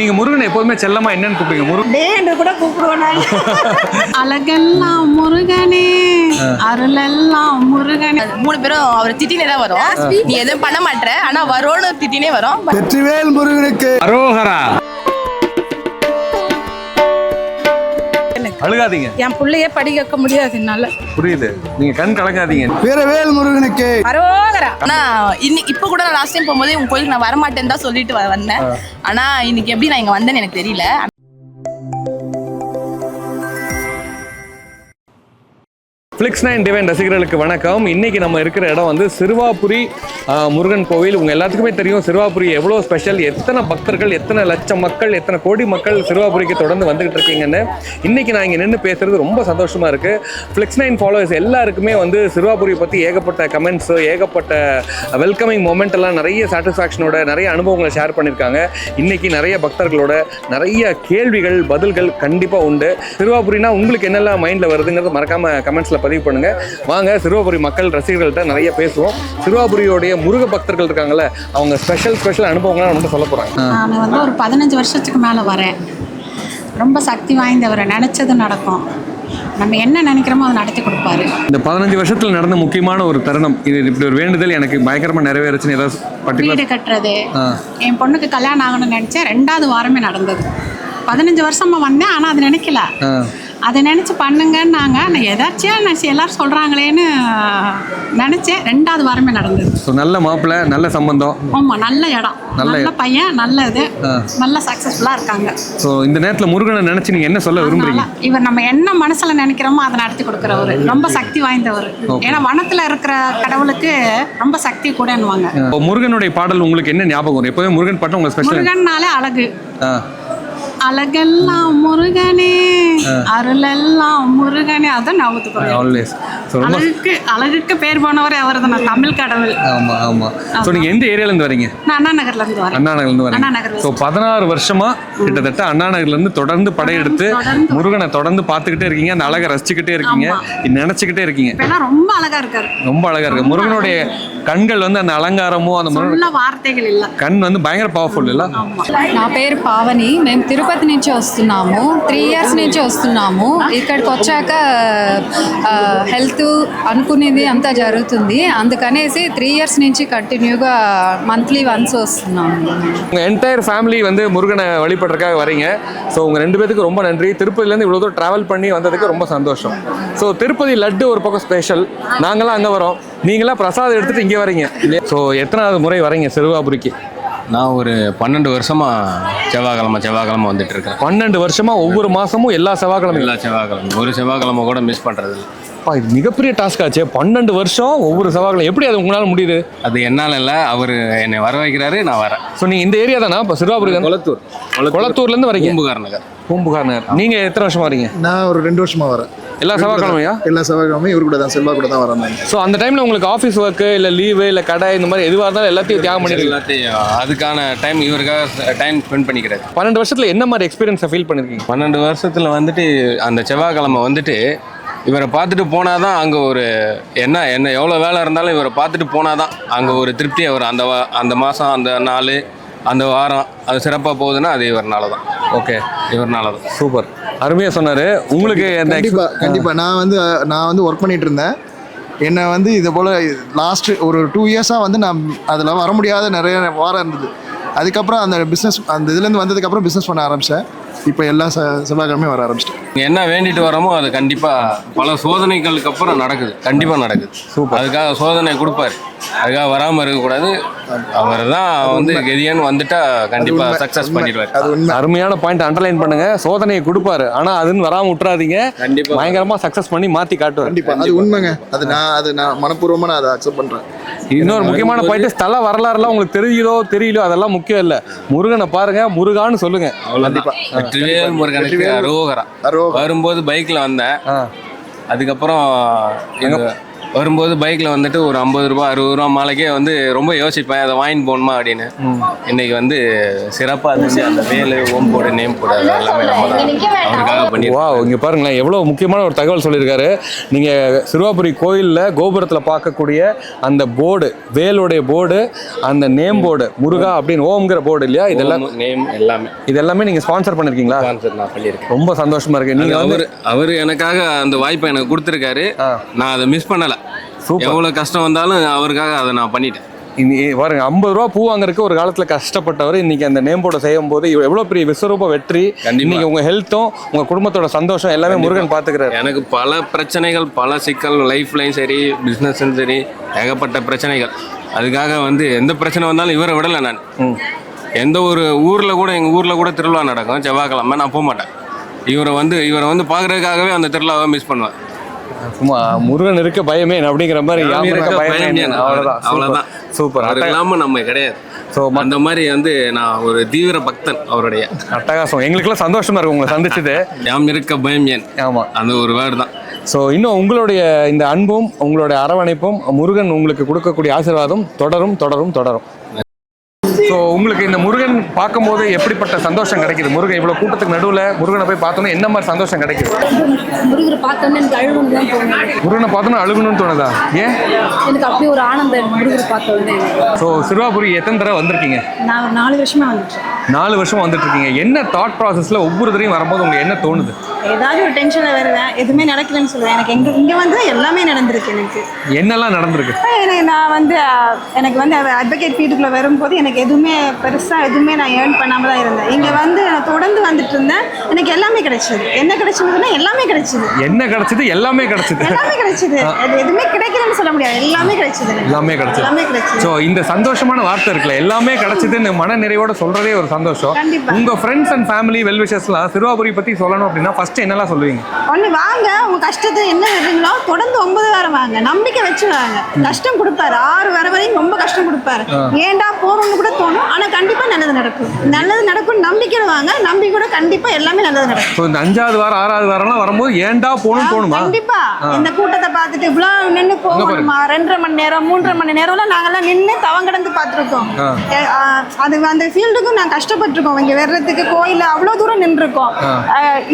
நீங்க முருகனை எப்போதுமே செல்லமா என்னன்னு கூப்பிடுங்க? முருகன் கூட கூப்பிடுவோம். அழகெல்லாம் முருகனே, அருளெல்லாம் முருகனே. 3 பேரும் அவர் திட்டினே தான் வரும். நீ எதுவும் பண்ண மாட்டேற, ஆனா வரோன்னு திட்டினே வரும். வெற்றிவேல் முருகனுக்கு அரோகரா. அழுகாதீங்க, என் பிள்ளையே படிக்க வைக்க முடியாது என்னால. புரியுது, நீங்க கண் கலங்காதீங்க. வீரவேல் முருகனுக்கு அரோகரா. ஆனா இப்ப கூட நான் லாஸ்ட் டைம் போகும்போது உங்க கோயிலுக்கு நான் வரமாட்டேன்னு தான் சொல்லிட்டு வந்தேன். ஆனா இன்னைக்கு எப்படி நான் இங்க வந்தேன்னு எனக்கு தெரியல. Flix9 டிவைன் ரசிகர்களுக்கு வணக்கம். இன்னைக்கு நம்ம இருக்கிற இடம் வந்து சிறுவாபுரி முருகன் கோவில். உங்க எல்லாத்துக்குமே தெரியும் சிறுவாபுரி எவ்வளோ ஸ்பெஷல், எத்தனை பக்தர்கள், எத்தனை லட்சம் மக்கள், எத்தனை கோடி மக்கள் சிறுவாபுரிக்கு தொடர்ந்து வந்துகிட்டு இருக்கீங்கன்னு. இன்னைக்கு நான் இங்கே நின்று பேசுறது ரொம்ப சந்தோஷமா இருக்கு. Flix9 ஃபாலோவர்ஸ் எல்லாருக்குமே வந்து சிறுவாபுரியை பற்றி ஏகப்பட்ட கமெண்ட்ஸ், ஏகப்பட்ட வெல்கமிங் மொமெண்ட் எல்லாம் நிறைய சாட்டிஸ்ஃபேக்ஷனோட நிறைய அனுபவங்களை ஷேர் பண்ணியிருக்காங்க. இன்னைக்கு நிறைய பக்தர்களோட நிறைய கேள்விகள் பதில்கள் கண்டிப்பாக உண்டு. சிறுவாபுரினா உங்களுக்கு என்னெல்லாம் மைண்டில் வருதுங்கிறது மறக்காம கமெண்ட்ஸில் பதிவு பண்ணுங்க. வாங்க சிறுவாபுரி மக்கள் ரசிகர்கள்ட்ட நிறைய பேசுவோம். சிறுவாபுரியோடைய முருக பக்தர்கள் இருக்காங்கல்ல, அவங்க ஸ்பெஷல் அனுபவங்களை நம்ம சொல்ல போறாங்க. நான் வந்து ஒரு 15 வருஷத்துக்கு மேலே வரேன். ரொம்ப சக்தி வாய்ந்தவரை, நினைச்சது நடக்கும். நம்ம என்ன நினைக்கிறோமோ அதை நடத்தி கொடுப்பாரு. இந்த 15 வருஷத்துல நடந்த முக்கியமான ஒரு தருணம் இது, இப்படி ஒரு வேண்டுதல் எனக்கு பயங்கரமா நிறைவேறுச்சுன்னு ஏதாவது வீடு கட்டுறது, என் பொண்ணுக்கு கல்யாணம் ஆகணும்னு நினைச்சேன். 2வது வாரமே நடந்தது. 15 வருஷமா வந்தேன், ஆனால் அது நினைக்கல. அதை நினச்சி பண்ணுங்கன்னாங்க. நான் எதாச்சியா எல்லாரும் சொல்கிறாங்களேன்னு நினச்சேன். 2வது வாரமே நடந்தது. ஸோ நல்ல மாப்பிள்ளை, நல்ல சம்பந்தம். ஆமாம், நல்ல இடம், நல்ல பையன், நல்ல இது, நல்ல சக்ஸஸ்ஃபுல்லாக இருக்காங்க. ஸோ இந்த நேரத்தில் முருகனை நினச்சி நீங்கள் என்ன சொல்ல விரும்புறீங்க? இவர் நம்ம என்ன மனசில் நினைக்கிறோமோ அதை நடத்தி கொடுக்குறவர், ரொம்ப சக்தி வாய்ந்தவர். ஏன்னா வனத்தில் இருக்கிற கடவுளுக்கு ரொம்ப சக்தி கூடன்னுவாங்க. முருகனுடைய பாடல் உங்களுக்கு என்ன ஞாபகம் வரும்? எப்போதுமே முருகன் பாட்டு உங்களுக்கு ஸ்பெஷல்? முருகன்னாலே அழகு. அழகெல்லாம் முருகனே, அருளெல்லாம் முருகனே, அதான் ஞாபகத்துக்கு. அழகுக்கு பேர் போனவரே அவர் தான், தமிழ் கடவுள். ஆமா ஆமா. ஸோ நீங்க எந்த ஏரியால இருந்து வரீங்க? நான் அண்ணா நகர்ல இருந்து வரேன். அண்ணா நகர்ல இருந்து வரீங்க. ஸோ 16 வருஷமா கிட்டத்தட்ட அண்ணா நகர்ல இருந்து தொடர்ந்து படையெடுத்து முருகனை தொடர்ந்து பார்த்துக்கிட்டே இருக்கீங்க. அந்த அழகை ரசிச்சுக்கிட்டே இருக்கீங்க, நினைச்சுக்கிட்டே இருக்கீங்க. ரொம்ப அழகா இருக்காரு, ரொம்ப அழகா இருக்கு. முருகனுடைய கண்கள் வந்து அந்த அலங்காரமோ அந்த వార్తகள் இல்ல, కన్ வந்து பயங்கர పవర్ఫుల్ இல்ல. నా పేరు పావని. మేము తిరుపతి నుంచి వస్తున్నాము. 3 ఇయర్స్ నుంచి వస్తున్నాము. ఇక్కడికి వచ్చాక హెల్త్ అనుకునేది అంతా జరుగుతుంది. అందుకనేసి 3 ఇయర్స్ నుంచి కంటిన్యూగా మంత్లీ వన్స్ వస్తున్నాము. உங்க என்டையர் ஃபேமிலி வந்து முருகனை வழிபடுறதுக்காக வரீங்க. ஸோ உங்க 2 பேத்துக்கு ரொம்ப நன்றி. திருப்பதிலேருந்து இவ்வளோ தூரம் ட்ராவல் பண்ணி வந்ததுக்கு ரொம்ப சந்தோஷம். ஸோ திருப்பதி லட்டு ஒரு பக்கம் ஸ்பெஷல், நாங்களாம் அங்கே வரோம், நீங்களாம் பிரசாதம் எடுத்துட்டு இங்கே வரீங்க. ஸோ எத்தனாவது முறை வரீங்க சிறுவாபுரிக்கு? நான் ஒரு 12 வருஷமா செவ்வாய்க்கிழமை வந்துட்டு இருக்கேன். 12 வருஷமா ஒவ்வொரு மாசமும் எல்லா செவ்வாய்க்கிழமை? எல்லா செவ்வாய்க்கிழமை, ஒரு செவ்வாய்க்கிழமை கூட மிஸ் பண்றது இல்லை. இது மிகப்பெரிய டாஸ்க் ஆச்சு. 12 வருஷம் ஒவ்வொரு செவ்வாய்க்கிழமை, எப்படி அது உங்களால முடியுது? அது என்னால இல்லை, அவர் என்னை வர வைக்கிறாரு, நான் வரேன். ஸோ நீங்க இந்த ஏரியா தானா? இப்போ சிறுவாபுரி கொளத்தூர்ல இருந்து வரீங்க? பூம்புகார் நகர். பூம்புகார் நகர். நீங்க எத்தனை வருஷமா வரீங்க? நான் ஒரு 2 வருஷமா வரேன். எல்லா செவ்வாய்க்கிழமையா? எல்லா செவ்வாய்க்கிழமையும் இவர் கூட தான், செல்வா கூட தான் வரேன். ஸோ அந்த டைம்ல உங்களுக்கு ஆஃபீஸ் ஒர்க்கு இல்லை லீவு இல்லை கடை இந்த மாதிரி எதுவாக இருந்தாலும் எல்லாத்தையும் தியாகம் பண்ணிருக்கீங்க? எல்லாத்தையும் அதுக்கான டைம் இவருக்காக டைம் ஸ்பெண்ட் பண்ணிக்கிறாரு. 12 வருஷத்துல என்ன மாதிரி எக்ஸ்பீரியன்ஸை ஃபீல் பண்ணிருக்கீங்க? 12 வருஷத்துல வந்துட்டு அந்த செவ்வாய்க்கிழமை வந்துட்டு இவரை பார்த்துட்டு போனாதான் அங்கே ஒரு என்ன எவ்வளோ வேலை இருந்தாலும் இவரை பார்த்துட்டு போனாதான் அங்கே ஒரு திருப்தி. அவர் அந்த மாதம், அந்த நாள், அந்த வாரம் அது சிறப்பாக போகுதுன்னா அது இவர்னால தான். ஓகே, இவர்னால தான். சூப்பர், அருமையாக சொன்னார். உங்களுக்கு கண்டிப்பாக நான் வந்து ஒர்க் பண்ணிட்டு இருந்தேன். என்னை வந்து இது போல் லாஸ்ட் ஒரு 2 இயர்ஸாக வந்து நான் அதில் வர முடியாத நிறைய வாரம் இருந்தது. அதுக்கப்புறம் அந்த பிஸ்னஸ், அந்த இதுலேருந்து வந்ததுக்கப்புறம் பிஸ்னஸ் பண்ண ஆரம்பித்தேன். இப்போ எல்லா செவ்வாய்க்கிழமையும் வர ஆரம்பிச்சிட்டேன். என்ன வேண்டிட்டு வரோமோ அது கண்டிப்பாக பல சோதனைகளுக்கு அப்புறம் நடக்குது, கண்டிப்பாக நடக்குது. சூப்பர். அதுக்காக சோதனை கொடுப்பாரு, அதுக்காக வராமல் இருக்கக்கூடாது. அவர் தான் வந்து கெதியான்னு வந்துட்டா கண்டிப்பாக சக்ஸஸ் பண்ணிடுவார். அருமையான பாயிண்ட் அண்டர்லைன் பண்ணுங்க. சோதனையை கொடுப்பாரு, ஆனால் அதுன்னு வராமல் விட்டுறாதீங்க. கண்டிப்பாக பயங்கரமாக சக்ஸஸ் பண்ணி மாற்றி காட்டுவார். கண்டிப்பாக அது உண்மைங்க. அது நான் மனப்பூர்வமாக நான் அதை அக்செப்ட் பண்ணுறேன். இன்னொரு முக்கியமான பாயிண்ட், ஸ்தல வரலாறுலாம் உங்களுக்கு தெரியலோ அதெல்லாம் முக்கியம் இல்லை. முருகனை பாருங்க, முருகான்னு சொல்லுங்க. வெற்றிவேல் முருகனுக்கு அரோகரா. வரும்போது பைக்கில் வந்தேன். அதுக்கப்புறம் வரும்போது பைக்கில் வந்துட்டு ஒரு 50 ரூபா 60 ரூபா மாலைக்கே வந்து ரொம்ப யோசிப்பேன் அதை வாங்கிட்டு போகணுமா அப்படின்னு. இன்னைக்கு வந்து சிறப்பாக இருந்துச்சு. அந்த வேலு ஓம் போர்டு நேம் போர்டு அது எல்லாமே நம்ம தான் அவருக்காக பண்ணி. வா, இங்கே பாருங்களேன் எவ்வளோ முக்கியமான ஒரு தகவல் சொல்லியிருக்காரு. நீங்கள் சிறுவாபுரி கோயிலில் கோபுரத்தில் பார்க்கக்கூடிய அந்த போர்டு, வேலுடைய போர்டு, அந்த நேம் போர்டு, முருகா அப்படின்னு ஓம்ங்கிற போர்டு இல்லையா, இதெல்லாம் நேம் எல்லாமே இதெல்லாமே நீங்கள் ஸ்பான்சர் பண்ணியிருக்கீங்களா? நான் பண்ணியிருக்கேன். ரொம்ப சந்தோஷமா இருக்கு. நீங்கள் வந்து அவர் எனக்காக அந்த வாய்ப்பை எனக்கு கொடுத்துருக்காரு. நான் அதை மிஸ் பண்ணலை. எவ்வளோ கஷ்டம் வந்தாலும் அவருக்காக அதை நான் பண்ணிட்டேன். பாருங்க 50 ரூபா பூ வாங்குறதுக்கு ஒரு காலத்துல கஷ்டப்பட்டவர் இன்னைக்கு அந்த நேம் போர்டை செய்யும் போது எவ்வளவு பெரிய விஸ்வரூப வெற்றி. இன்னைக்கு உங்க ஹெல்த்தும் உங்க குடும்பத்தோட சந்தோஷம் எல்லாமே முருகன் பாத்துக்கிறாரு. எனக்கு பல பிரச்சனைகள், பல சிக்கல், லைஃப்லையும் சரி பிஸ்னஸ்லும் சரி ஏகப்பட்ட பிரச்சனைகள். அதுக்காக வந்து எந்த பிரச்சனை வந்தாலும் இவரை விடலை நான். எந்த ஒரு ஊரில் கூட, எங்கள் ஊரில் கூட திருவிழா நடக்கும் செவ்வாய்க்கிழமை, நான் போக மாட்டேன். இவரை வந்து பார்க்குறதுக்காகவே அந்த திருவிழாவை மிஸ் பண்ணுவேன். சும்மா முருகன் இருக்க பயமே அப்படிங்கிற மாதிரி அவ்வளோதான். சூப்பர். அது இல்லாமல் நம்ம கிடையாது. ஸோ அந்த மாதிரி வந்து நான் ஒரு தீவிர பக்தன் அவருடைய. அட்டகாசம். எங்களுக்கெல்லாம் சந்தோஷமா இருக்கும் உங்களை சந்திச்சது. யாம் இருக்க பயம் ஏன். ஆமாம், அந்த ஒரு வேர்டு தான். ஸோ இன்னும் உங்களுடைய இந்த அன்பும் உங்களுடைய அரவணைப்பும் முருகன் உங்களுக்கு கொடுக்கக்கூடிய ஆசீர்வாதம் தொடரும் தொடரும் தொடரும். ஸோ உங்களுக்கு இந்த முருகன் பார்க்கும்போது எப்படிப்பட்ட சந்தோஷம் கிடைக்குது? முருகன் இவ்வளோ கூட்டத்துக்கு நடுவில் முருகனை போய் பார்த்தோன்னா என்ன மாதிரி சந்தோஷம் கிடைக்குது? முருகரை பார்த்தோன்னே எனக்கு அழுகணும் தான் தோணுது. முருகனை பார்த்தோன்னா அழுகணும்னு தோணுதா? ஏன்? எனக்கு அப்படியே ஒரு ஆனந்தம் முருகரை பார்த்த உடனே. ஸோ சிறுவாபுரி எத்தனை தடவை வந்திருக்கீங்க? நான் ஒரு 4 வருஷமா வந்துட்டேன். 4 வருஷம் வந்துட்டு இருக்கீங்க. என்ன தாட் ப்ராசஸில் ஒவ்வொரு தடவையும் வரும்போது உங்களுக்கு என்ன தோணுது? ஏதாவது ஒரு டென்ஷனில் வருவேன், எதுவுமே நடக்கலன்னு சொல்லுவேன். எனக்கு இங்கே வந்து எல்லாமே நடந்திருக்கு. எனக்கு என்னெல்லாம் நடந்திருக்கு? நான் வந்து எனக்கு வந்து அட்வொகேட் ஃபீல்டுக்குள்ளே வரும்போது எனக்கு எதுவுமே பெருசாக எதுவுமே நான் ஏர்ன் பண்ணாமல் தான் இருந்தேன். இங்கே வந்து நான் தொடர்ந்து வந்துட்டு இருந்தேன். எனக்கு எல்லாமே கிடைச்சிது. என்ன கிடைச்சதுன்னா எல்லாமே கிடைச்சிது. என்ன கிடைச்சது? எல்லாமே கிடைச்சிது. எல்லாமே கிடைச்சிது. அது எதுவுமே கிடைக்கலன்னு சொல்ல முடியாது. எல்லாமே கிடைச்சிது. எல்லாமே கிடைச்சிது. எல்லாமே கிடைச்சிது. ஸோ இந்த சந்தோஷமான வார்த்தை இருக்குல்ல, எல்லாமே கிடைச்சிதுன்னு மன நிறைவோட சொல்றதே ஒரு சந்தோஷம். கண்டிப்பா. உங்க ஃப்ரெண்ட்ஸ் அண்ட் ஃபேமிலி வெல்விஷர்ஸ்லாம் சிறுவாபுரி பத்தி சொல்லணும் அப்படின்னா ஃபர்ஸ்ட் என்னெல்லாம் சொல்லுவீங்க? ஒன்று வாங்க, உங்க கஷ்டத்தை என்ன வருங்களோ தொடர்ந்து 9 வாரம் வாங்க, நம்பிக்கை வச்சு வாங்க. கஷ்டம் கொடுப்பாரு, 6 வர வரையும் ரொம்ப கஷ்டம் கொடுப்பாரு. ஏன்டா போகணும்னு கூட தோணும். ஆனா கண்டிப்பா நல்லது நடக்கும். நல்லது நடக்கும் நம்பிக்கையில வாங்க. நம்பிக்கையோட கண்டிப்பா எல்லாமே நல்லது நடக்கும். ஸோ இந்த 5வது வாரம் 6வது வாரம்லாம் வரும்போது ஏன்டா போகணும்னு தோணுமா? கண்டிப்பா. இந்த கூட்டத்தை பார்த்துட்டு இவ்வளவு நின்று போகணுமா? 2.5 மணி நேரம் 3.5 மணி நேரம்லாம் நாங்கெல்லாம் நின்று தவம் கடந்து பார்த்துருக்கோம். அது அந்த ஃபீல்டுக்கும் நான் கஷ்டப்பட்டிருக்கோம். இங்கே வர்றதுக்கு கோயிலில் அவ்வளோ தூரம் நின்றுருக்கோம்.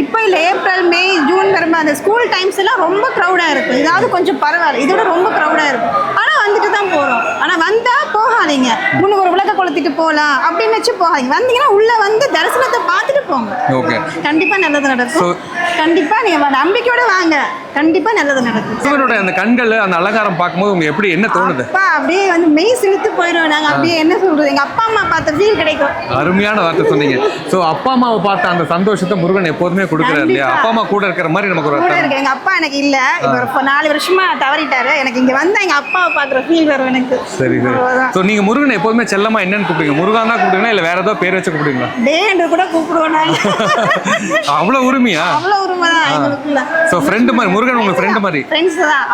இப்போ இல்லை, ஏப்ரல் மே ஜூன் வரும்போது அந்த ஸ்கூல் டைம்ஸ் எல்லாம் ரொம்ப க்ரௌடாக இருக்கும். இதாவது கொஞ்சம் பரவாயில்ல, இதோட ரொம்ப க்ரௌடாக இருக்கும். ஆனால் வந்துட்டு தான் போகிறோம். ஆனால் வந்தால் போகாதீங்க, முன்னுக்கு ஒரு விளக்க கொளுத்திட்டு போகலாம் அப்படின்னு வச்சு போகாதீங்க. வந்தீங்கன்னா உள்ளே வந்து தரிசனத்தை பார்த்துட்டு போங்க. ஓகே, கண்டிப்பாக நல்லது நடக்கும். கண்டிப்பாக நீங்கள் நம்பிக்கையோட வாங்க, கண்டிப்பாக நல்லது நடக்கும். இவருடைய அந்த கண்கள் அந்த அலங்காரம் பார்க்கும்போது உங்களுக்கு எப்படி என்ன தோணுது? அப்பா அப்படியே வந்து மெய் சிலுத்து போயிடுவோம். நாங்கள் அப்படியே என்ன சொல்றது, எங்கள் அப்பா அம்மா பார்த்த ஃபீல் கிடைக்கும். அருமையான வார்த்தை சொன்னீங்க. ஸோ அப்பா அம்மாவை பார்த்த அந்த சந்தோஷத்தை முருகன் எப்போதுமே கொடுக்குறாரு இல்லையா? அப்பா அம்மா கூட இருக்கிற மாதிரி நமக்கு ஒரு கூட இருக்கு. எங்க அப்பா எனக்கு இல்ல, இப்போ 4 வருஷமா தவறிட்டாரு. எனக்கு இங்க வந்தா எங்க அப்பாவை பாக்குற ஃபீல் வரும் எனக்கு. சரி சரி. ஸோ நீங்க முருகன் எப்போதுமே செல்லமா என்னன்னு கூப்பிடுங்க? முருகன் தான் கூப்பிடுவீங்களா இல்ல வேற ஏதாவது பேர் வச்சு கூப்பிடுவீங்களா? டே என்று கூட கூப்பிடுவோம் நாங்க. அவ்வளவு உரிமையா? அவ்வளவு உரிமை தான் எங்களுக்குள்ள. ஸோ ஃப்ரெண்டு மாதிரி முருகன் உங்க ஃப்ரெண்டு மாதிரி? ஃப்ரெண்ட்ஸ் தான்.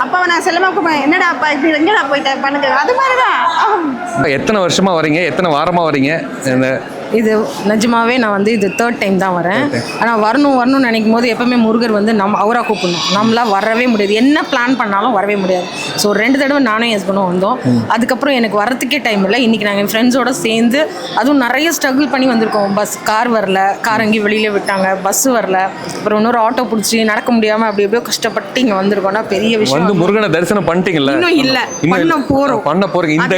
அப்பாவை நான் செல்லமா கூப்பிடுவேன். என்னடா அப்பா இப்படி எங்கடா போயிட்டேன் பண்ணுங்க, அது மாதிரி தான். எத்தனை வருஷமா வரீங்க? எத்தனை வாரமா வரீங்க? இது நிஜமாவே நான் வந்து இது 3rd டைம் தான் வரேன். ஆனால் வரணும்னு நினைக்கும் போது எப்பவுமே முருகர் வந்து நம்ம அவராக கூப்பிடணும். நம்மளால் வரவே முடியாது, என்ன பிளான் பண்ணாலும் வரவே முடியாது. ஸோ 2 தடவை நானும் என் ஹஸ்பண்டும் வந்தோம். அதுக்கப்புறம் எனக்கு வரத்துக்கே டைம் இல்லை. இன்றைக்கி நாங்கள் என் ஃப்ரெண்ட்ஸோடு சேர்ந்து அதுவும் நிறைய ஸ்ட்ரகிள் பண்ணி வந்திருக்கோம். கார் வரல, கார் அங்கேயும் வெளியிலே விட்டாங்க, பஸ்ஸு வரல, அப்புறம் இன்னொரு ஆட்டோ பிடிச்சி நடக்க முடியாமல் அப்படி எப்படியோ கஷ்டப்பட்டு இங்கே வந்திருக்கோம்னா பெரிய விஷயம். வந்து முருகனை தரிசனம் பண்ணிட்டீங்களா? இன்னும் இல்லை, பண்ண போகிறீங்க.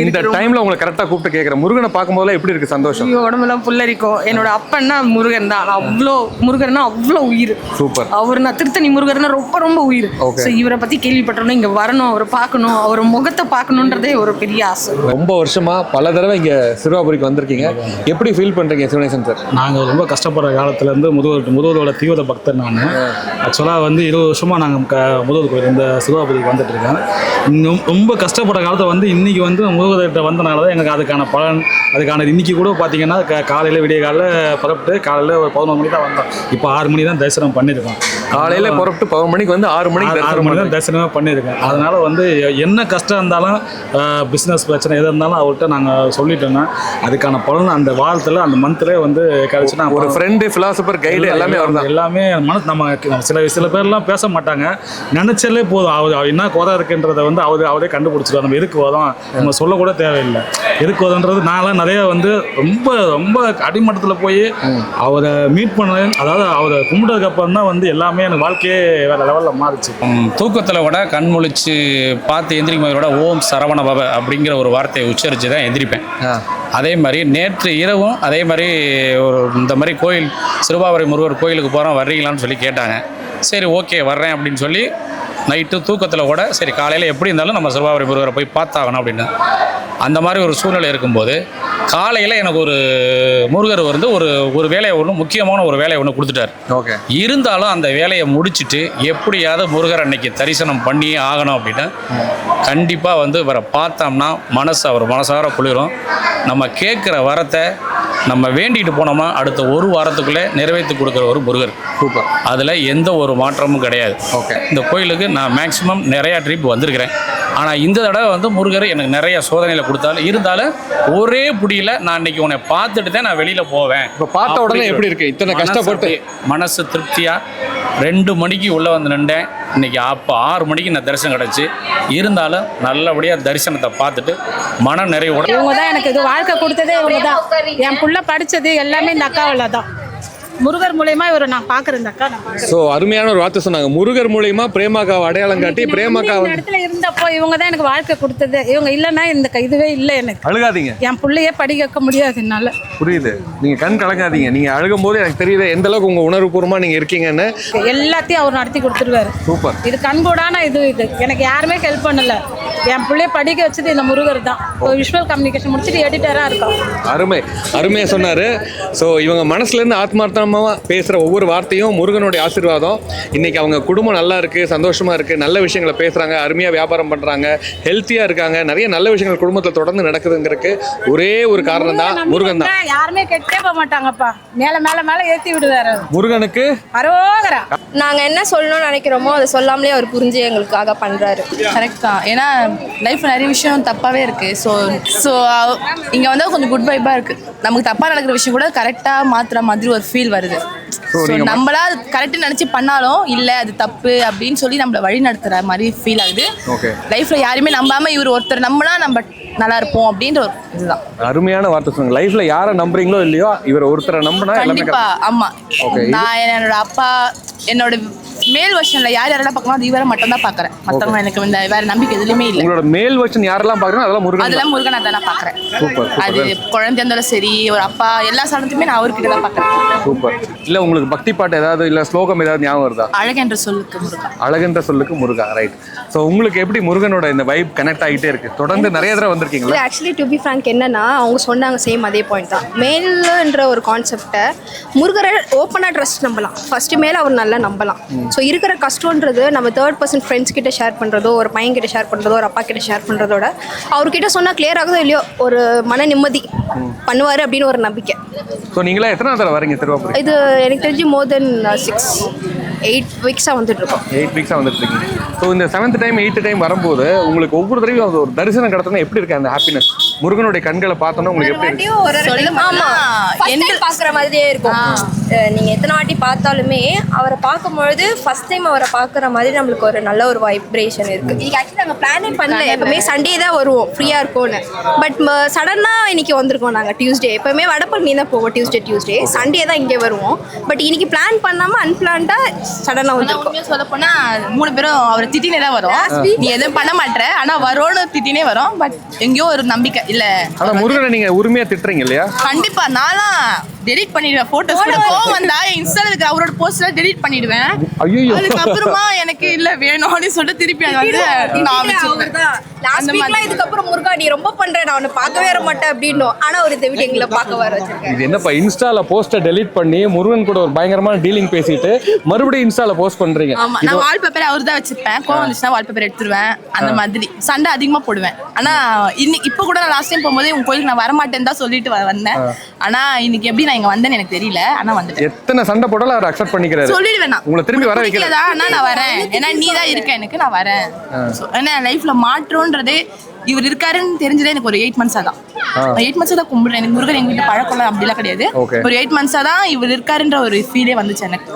இந்த டைமில் உங்களை கரெக்டாக கூப்பிட்டு கேட்குறேன், முருகனை பார்க்கும்போது எப்படி இருக்குது சந்தோஷம்? உடம்புலாம் புல்லரிக்கும். என்னோட அப்பன்னா முருகன் தான். அவ்வளோ முருகர்னா அவ்வளோ உயிர். சூப்பர். அவர் நான் திருத்தணி முருகர்னா ரொம்ப ரொம்ப உயிர். ஸோ இவரை பற்றி கேள்விப்பட்டோன்னா இங்கே வரணும், அவரை பார்க்கணும், அவர் முகத்தை பார்க்கணுன்றதே ஒரு பெரிய ஆசை. ரொம்ப வருஷமா பல தடவை இங்கே சிறுவாபுரிக்கு வந்திருக்கீங்க. எப்படி ஃபீல் பண்ணுறீங்க சிவனேசன் சார்? நாங்கள் ரொம்ப கஷ்டப்படுற காலத்துலேருந்து முதுகோட தீவிர பக்தர் நான். ஆக்சுவலாக வந்து 20 வருஷமாக நாங்கள் முதுகோடு கோயில் இந்த சிறுவாபுரிக்கு வந்துட்டு இருக்கேன். இன்னும் ரொம்ப கஷ்டப்படுற காலத்தை வந்து இன்னைக்கு வந்து முதுகோட்ட வந்தனால தான் எனக்கு அதுக்கான பலன், அதுக்கான இன்னைக்கு கூட பார்த்தீங்கன்னா காலையில் விடிய காலையில் புறப்பட்டு காலையில் ஒரு 11 மணி தான் வந்தோம். இப்போ 6 மணி தான் தரிசனம் பண்ணியிருக்கோம். காலையில புறப்பட்டு 11 மணிக்கு வந்து 6 மணி தான் தரிசனமே பண்ணியிருக்கேன். அதனால வந்து என்ன கஷ்டம் இருந்தாலும் பிஸ்னஸ் பிரச்சனை எது இருந்தாலும் அவர்கிட்ட நாங்கள் சொல்லிட்டோம்னா அதுக்கான பலன் அந்த வாரத்தில் அந்த மந்த்லேயே வந்து கிடைச்சுன்னா ஒரு ஃப்ரெண்டு ஃபிலாசபர் கைடு எல்லாமே வருது. எல்லாமே நம்ம சில பேர்லாம் பேச மாட்டாங்க, நினைச்சாலே போதும் அவர் என்ன குறை இருக்குன்றதை வந்து அவரே கண்டுபிடிச்சிருவார். நம்ம எதுக்கு வரோம் நம்ம சொல்லக்கூட தேவையில்லை. எதுக்கு வரோன்றது நான்லாம் நிறைய வந்து ரொம்ப ரொம்ப அடிமட்டத்தில் போய் அவரை மீட் பண்ண, அதாவது அவரை கும்பிட்டதுக்கு அப்புறம் தான் வந்து எல்லாமே எனக்கு வாழ்க்கையே வேற லெவலில் மாறிச்சு. தூக்கத்தில் விட கண் முழிச்சு பார்த்து எந்திரிக்கும் போதோட ஓம் சரவண பவ அப்படிங்கிற ஒரு வார்த்தையை உச்சரித்து தான் எந்திரிப்பேன். அதே மாதிரி நேற்று இரவும் அதே மாதிரி இந்த மாதிரி கோயில் சிறுவாபுரி முருகர் கோயிலுக்கு போகிறோம் வர்றீங்களான்னு சொல்லி கேட்டாங்க. சரி ஓகே வர்றேன் அப்படின்னு சொல்லி நைட்டு தூக்கத்தில் கூட சரி காலையில் எப்படி இருந்தாலும் நம்ம சிறுவாபுரி முருகரை போய் பார்த்தாகணும் அப்படின்னு அந்த மாதிரி ஒரு சூழ்நிலை இருக்கும்போது காலையில் எனக்கு ஒரு முருகர் வந்து ஒரு வேலையை முக்கியமான ஒரு வேலையை கொடுத்துட்டார். ஓகே. இருந்தாலும் அந்த வேலையை முடிச்சுட்டு எப்படியாவது முருகர் அன்னைக்கு தரிசனம் பண்ணியே ஆகணும் அப்படின்னு கண்டிப்பாக வந்து இவரை பார்த்தோம்னா அவர் மனசார குளிரும். நம்ம கேட்குற வரத்தை நம்ம வேண்டிட்டு போனோமா அடுத்த ஒரு வாரத்துக்குள்ளே நிறைவேற்றி கொடுக்குற ஒரு முருகர். சூப்பர். அதில் எந்த ஒரு மாற்றமும் கிடையாது. ஓகே. இந்த கோயிலுக்கு நான் மேக்ஸிமம் நிறையா ட்ரிப் வந்திருக்கிறேன். ஆனால் இந்த தடவை வந்து முருகர் எனக்கு நிறைய சோதனையில் கொடுத்தாலும் இருந்தாலும் ஒரே புடியில் நான் இன்னைக்கு உன்னை பார்த்துட்டு தான் நான் வெளியில் போவேன். இப்போ பார்த்த உடனே எப்படி இருக்கு? இத்தனை கஷ்டப்பட்டு மனசு திருப்தியாக 2 மணிக்கு உள்ளே வந்து நின்றேன். இன்னைக்கு அப்போ 6 மணிக்கு நான் தரிசனம் கிடச்சி. இருந்தாலும் நல்லபடியாக தரிசனத்தை பார்த்துட்டு மன நிறைவோட இவங்க தான் எனக்கு இது வாழ்க்கை கொடுத்ததே இவங்க தான். என் புள்ள படித்தது எல்லாமே இந்த அக்காவில் தான். முருகர் மூலயமா இவரை நான் பார்க்குறேன். இந்த அக்கா ஸோ அருமையான ஒரு வார்த்தை சொன்னாங்க. முருகர் மூலயமா பிரேமாக்காவை அடையாளம் காட்டி பிரேமாக்கா இந்த இடத்துல இருந்தப்போ இவங்க தான் எனக்கு வாழ்க்கை கொடுத்தது. இவங்க இல்லைன்னா இந்த இதுவே இல்லை எனக்கு. அழுகாதீங்க. என் பிள்ளையே படிக்க வைக்க முடியாது என்னால். புரியுது. நீங்க கண் கலங்காதீங்க. நீங்க அழுகும் போது எனக்கு தெரியுது எந்த அளவுக்கு உங்க உணர்வுபூர்வமா நீங்க இருக்கீங்கன்னு. எல்லாத்தையும் அவர் நடத்தி கொடுத்துருவாரு. சூப்பர். இது கண்கூடான இது எனக்கு யாருமே ஹெல்ப் பண்ணல. என் பிள்ளைய படிக்க வச்சது இந்த முருகர் தான். விஷுவல் கம்யூனிகேஷன் முடிச்சுட்டு எடிட்டராக இருக்கோம். அருமையாக சொன்னார். ஸோ இவங்க மனசுலேருந்து ஆத்மார்த்தமாக பேசுகிற ஒவ்வொரு வார்த்தையும் முருகனுடைய ஆசீர்வாதம். இன்றைக்கி அவங்க குடும்பம் நல்லா இருக்குது, சந்தோஷமாக இருக்குது, நல்ல விஷயங்களை பேசுகிறாங்க, அருமையாக வியாபாரம் பண்ணுறாங்க, ஹெல்த்தியாக இருக்காங்க, நிறைய நல்ல விஷயங்கள் குடும்பத்தில் தொடர்ந்து நடக்குதுங்கிறதுக்கு ஒரே ஒரு காரணம் தான் முருகன் தான். யாருமே கெட்டே போக மாட்டாங்கப்பா. மேலே ஏற்றி விடுவாரு முருகனுக்கு. அரோகரா. நாங்கள் என்ன சொல்லணும்னு நினைக்கிறோமோ அதை சொல்லாமலே அவர் புரிஞ்சு எங்களுக்காக பண்ணுறாரு. கரெக்ட் தான். ஏன்னா லைஃப்பில் நிறைய விஷயம் தப்பாகவே இருக்குது. ஸோ இங்கே வந்து கொஞ்சம் குட் வைப்பாக இருக்குது. நமக்கு தப்பாக நடக்கிற விஷயம் கூட கரெக்டாக மாற்றுற மாதிரி ஒரு ஃபீல் வருது. ஸோ நம்மளா கரெக்டாக நினச்சி பண்ணாலும் இல்லை அது தப்பு அப்படின்னு சொல்லி நம்மளை வழி நடத்துகிற மாதிரி ஃபீல் ஆகுது. லைஃப்பில் யாருமே நம்பாமல் இவர் ஒருத்தர் நம்பினா நம்ம நல்லா இருப்போம் அப்படின்ற ஒரு இதுதான். அருமையான வார்த்தை சொன்னாங்க. லைஃப்ல யாரை நம்புறீங்களோ இல்லையோ இவர் ஒருத்தரை நம்பினா கண்டிப்பா. ஆமா. நான் என்னோட அப்பா என்னோட மேல் வெர்ஷன்ல யாரெல்லாம் பார்க்கணும் அது இவரை மட்டும் தான் பார்க்குறேன். மற்றவங்க எனக்கு இந்த வேற நம்பிக்கை எதுலையுமே இல்லை. உங்களோட மேல் வெர்ஷன் யாரெல்லாம் பார்க்குறோம் அதெல்லாம் முருகன் தான் நான் பார்க்குறேன். அது குழந்தை இருந்தாலும் சரி ஒரு அப்பா எல்லா சாதனத்தையுமே நான் அவர்கிட்ட தான் பார்க்குறேன். சூப்பர். இல்லை உங்களுக்கு பக்தி பாட்டு ஏதாவது இல்லை ஸ்லோகம் ஏதாவது ஞாபகம் வருதா? அழகென்ற சொல்லுக்கு முருகா. அழகென்ற சொல்லுக்கு முருகா. ரைட். ஸோ உங்களுக்கு எப்படி முருகனோட இந்த வைப் கனெக்ட் ஆகிட்டே இருக்கு? தொடர்ந்து நிறைய தடவை வந்திருக்கீங்களா? ஆக்சுவலி டு பி ஃப்ராங்க் என்னன்னா அவங்க சொன்னாங்க சேம் அதே பாயிண்ட் தான். மேல்ன்ற ஒரு கான்செப்டை முருகரை ஓப்பனாக ட்ரஸ்ட் நம்பலாம். ஃபர்ஸ்ட் மேலே அவர் நல்லா நம்பலாம். ஸோ இருக்கிற கஷ்டன்றது நம்ம 3rd person ஃப்ரெண்ட்ஸ் கிட்ட ஷேர் பண்ணுறதோ ஒரு பையன் கிட்ட ஷேர் பண்ணுறதோ ஒரு அப்பா கிட்ட ஷேர் பண்ணுறதோட அவர்கிட்ட சொன்னால் கிளியர் ஆகுதோ இல்லையோ ஒரு மன நிம்மதி பண்ணுவார் அப்படின்னு ஒரு நம்பிக்கை. ஸோ நீங்களா எத்தனை தடவை வரீங்க திருவாபுரி? இது எனக்கு தெரிஞ்சு மோர் தென் 6-8 வீக்ஸாக வந்துட்டு இருக்கோம். 8 வீக்ஸாக வந்துட்டு இருக்கீங்க. ஸோ இந்த 7th டைம் 8th டைம் வரும்போது உங்களுக்கு ஒவ்வொரு தடவையும் அது ஒரு தரிசனம் கிடத்தோன்னா எப்படி இருக்கு அந்த ஹாப்பினஸ்? முருகனுடைய கண்களை பார்த்தோன்னா உங்களுக்கு எப்படி இருக்கு? பார்க்குற மாதிரியே இருக்கும். நீங்கள் எத்தனை வாட்டி பார்த்தாலுமே அவரை பார்க்கும்பொழுது ஃபர்ஸ்ட் டைம் அவரை பார்க்குற மாதிரி நம்மளுக்கு ஒரு நல்ல ஒரு வைப்ரேஷன் இருக்குது. இதுக்கு ஆக்சுவலி நாங்கள் பிளானே பண்ணல. எப்பவுமே சண்டே தான் வருவோம் ஃப்ரீயாக இருக்கும்னு. பட் சடனாக இன்னைக்கு வந்திருக்கோம் நாங்கள் டியூஸ்டே. எப்பவுமே வடபழனி தான் போவோம் டியூஸ்டே சண்டே தான் இங்கே வருவோம். பட் இன்னைக்கு பிளான் பண்ணாமல் அன்பிளான்டாக சடனாக வந்திருக்கோம். சொல்ல போனால் 3 பேரும் அவர் திட்டினே தான் வரும். நீ எதுவும் பண்ண மாட்டேற ஆனால் வரோன்னு திட்டினே வரும். பட் எங்கேயோ ஒரு நம்பிக்கை இல்லை. ஆனால் முருகனை நீங்கள் உரிமையாக திட்டுறீங்க இல்லையா? கண்டிப்பா. நான்லாம் டெலீட் பண்ணிடுவேன் போட்டோஸ். கோவம் வந்தா இன்ஸ்டால இருக்கிற அவரோட போஸ்ட்லாம் டெலீட் பண்ணிடுவேன். அதுக்கப்புறமா எனக்கு இல்ல வேணும் அப்படின்னு சொல்லிட்டு திருப்பி அது வந்து நான் வச்சிருக்கேன். லாஸ்ட் வீக்ல இதுக்கப்புறம் முருகா நீ ரொம்ப பண்ற நான் உன்னை பார்க்கவே வர மாட்டேன் அப்படின்னு. ஆனா ஒரு இந்த வீடியோ எங்களை பார்க்க வர வச்சிருக்கேன். இது என்னப்பா இன்ஸ்டால போஸ்ட்டை டெலீட் பண்ணி முருகன் கூட ஒரு பயங்கரமான டீலிங் பேசிட்டு மறுபடியும் இன்ஸ்டால போஸ்ட் பண்றீங்க? ஆமா. நான் வால்பேப்பர் அவர் தான் வச்சிருப்பேன். கோவம் வந்துச்சுன்னா வால்பேப்பர் எடுத்துருவேன். அந்த மாதிரி சண்டை அதிகமா போடுவேன். ஆனால் இப்போ கூட நான் லாஸ்ட் டைம் போகும்போது உங்கள் கோயிலுக்கு நான் வரமாட்டேன்னு தான் சொல்லிட்டு வந்தேன். ஆனால் இன்னைக்கு எப்படி நான் இங்கே வந்தேன்னு எனக்கு தெரியல. ஆனால் வந்துட்டேன். எத்தனை சண்டை போட்டாலும் அவர் அக்செப்ட் பண்ணிக்கிறாரு. சொல்லிடுவேன் நான் உங்களை திரும்பி வர வைக்கிறதா? ஆனால் நான் வரேன், ஏன்னா நீ தான் இருக்க எனக்கு, நான் வரேன். ஏன்னா லைஃப்ல மாற்றம்ன்றதே இவர் இருக்காருன்னு தெரிஞ்சதே எனக்கு ஒரு 8 months தான். 8 months தான் கும்பிடுறேன். எனக்கு முருகன் எங்க வீட்டு பழக்கம் அப்படிலாம் கிடையாது. ஒரு 8 months தான் இவர் இருக்காருன்ற ஒரு ஃபீலே வந்துச்சு எனக்கு.